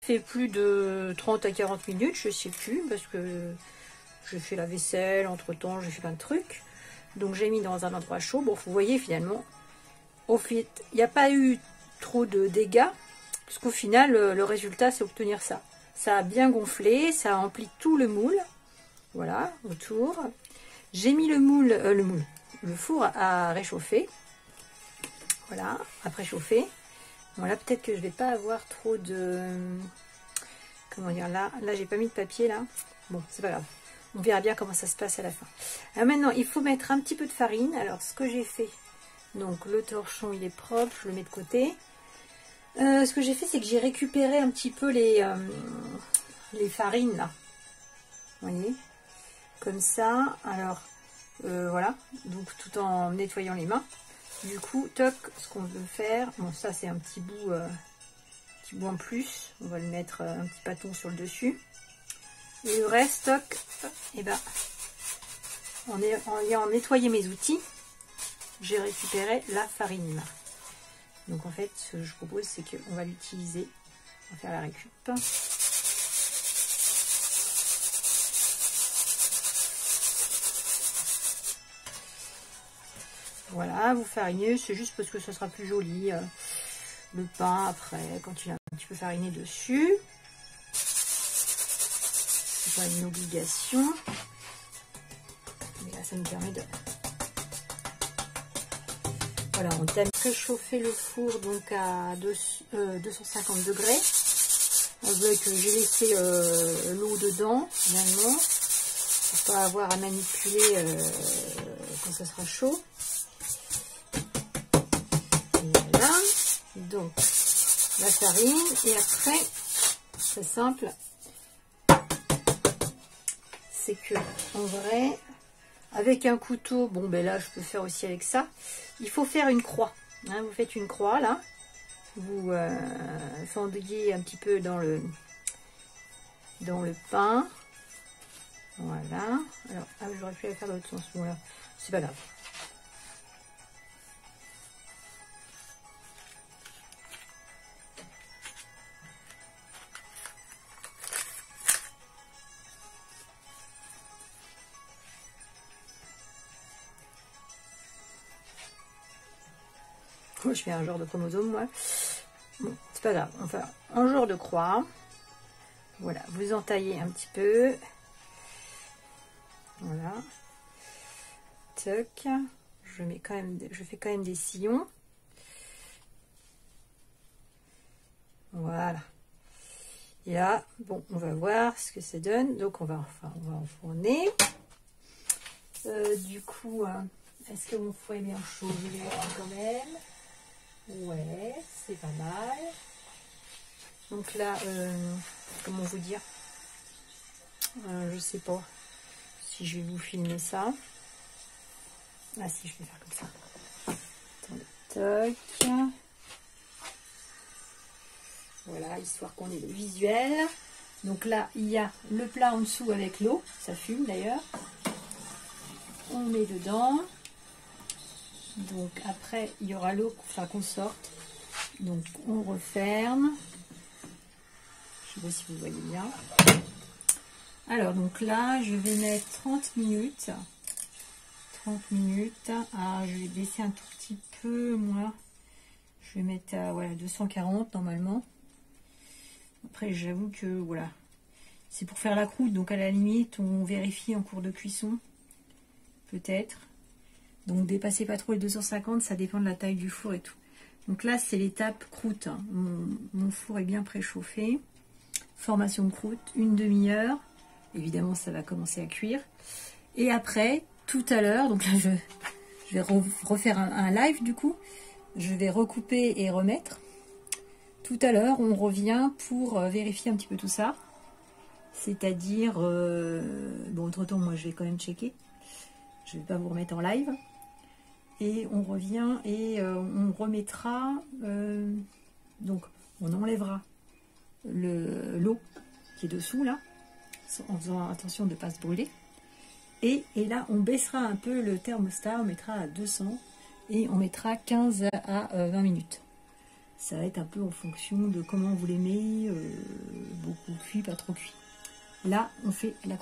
fait plus de 30 à 40 minutes, je sais plus, parce que j'ai fait la vaisselle, entre temps j'ai fait plein de trucs. Donc j'ai mis dans un endroit chaud. Bon, vous voyez finalement, au fait, il n'y a pas eu trop de dégâts, parce qu'au final, le résultat c'est obtenir ça. Ça a bien gonflé, ça a rempli tout le moule, voilà, autour. J'ai mis le four à réchauffer, voilà, à préchauffer. Voilà, peut-être que je vais pas avoir trop de... Comment dire, là j'ai pas mis de papier, là. Bon, c'est pas grave. On verra bien comment ça se passe à la fin. Alors maintenant, il faut mettre un petit peu de farine. Alors, ce que j'ai fait, donc le torchon, il est propre, je le mets de côté. Ce que j'ai fait, c'est que j'ai récupéré un petit peu les farines, là. Vous voyez, comme ça. Alors, voilà. Donc, tout en nettoyant les mains. Du coup, toc, ce qu'on veut faire... Bon, ça, c'est un petit bout en plus. On va le mettre un petit bâton sur le dessus. Et le reste, toc, et ben, en ayant nettoyé mes outils, j'ai récupéré la farine. Donc en fait, ce que je propose, c'est qu'on va l'utiliser, on va faire la récup. Voilà, vous farinez, c'est juste parce que ça sera plus joli, le pain après, quand il a un petit peu fariné dessus. C'est pas une obligation. Mais là, ça nous permet de... Voilà, on t'a préchauffé le four donc à 250 degrés. Avec, j'ai laissé l'eau dedans, finalement, pour pas avoir à manipuler quand ça sera chaud. Voilà, donc la farine, et après, très simple, c'est que en vrai, avec un couteau, bon ben là je peux faire aussi avec ça, il faut faire une croix, hein, vous faites une croix là, vous fendillez un petit peu dans le pain, voilà. Alors j'aurais pu la faire dans l'autre sens, bon là c'est pas grave. Moi, je fais un genre de chromosome, moi. Bon, c'est pas grave. Enfin, un genre de croix. Voilà, vous entaillez un petit peu. Voilà. Toc. Je fais quand même des sillons. Voilà. Et là, bon, on va voir ce que ça donne. Donc, on va enfourner. Du coup, est-ce que mon four est bien chaud? Je vais voir quand même. Ouais, c'est pas mal. Donc là, comment vous dire, je sais pas si je vais vous filmer ça. Ah si, je vais faire comme ça. Attendez, toc. Voilà, histoire qu'on ait le visuel. Donc là, il y a le plat en dessous avec l'eau. Ça fume d'ailleurs. On met dedans. Donc après, il y aura l'eau qu'on sorte. Donc on referme. Je sais pas si vous voyez bien. Alors donc là, je vais mettre 30 minutes. 30 minutes. Ah, je vais baisser un tout petit peu, moi. Je vais mettre à voilà, 240 normalement. Après, j'avoue que voilà. C'est pour faire la croûte, donc à la limite, on vérifie en cours de cuisson. Peut-être. Donc dépassez pas trop les 250, ça dépend de la taille du four et tout. Donc là, c'est l'étape croûte. Hein. Mon four est bien préchauffé. Formation de croûte, une demi-heure. Évidemment, ça va commencer à cuire. Et après, tout à l'heure, donc là, je vais refaire un live du coup. Je vais recouper et remettre. Tout à l'heure, on revient pour vérifier un petit peu tout ça. C'est-à-dire, bon, entre-temps, moi, je vais quand même checker. Je ne vais pas vous remettre en live. Et on revient et on remettra, donc on enlèvera l'eau qui est dessous là, en faisant attention de ne pas se brûler. Et là, on baissera un peu le thermostat, on mettra à 200 et on mettra 15 à 20 minutes. Ça va être un peu en fonction de comment vous l'aimez, cuit, pas trop cuit. Là, on fait la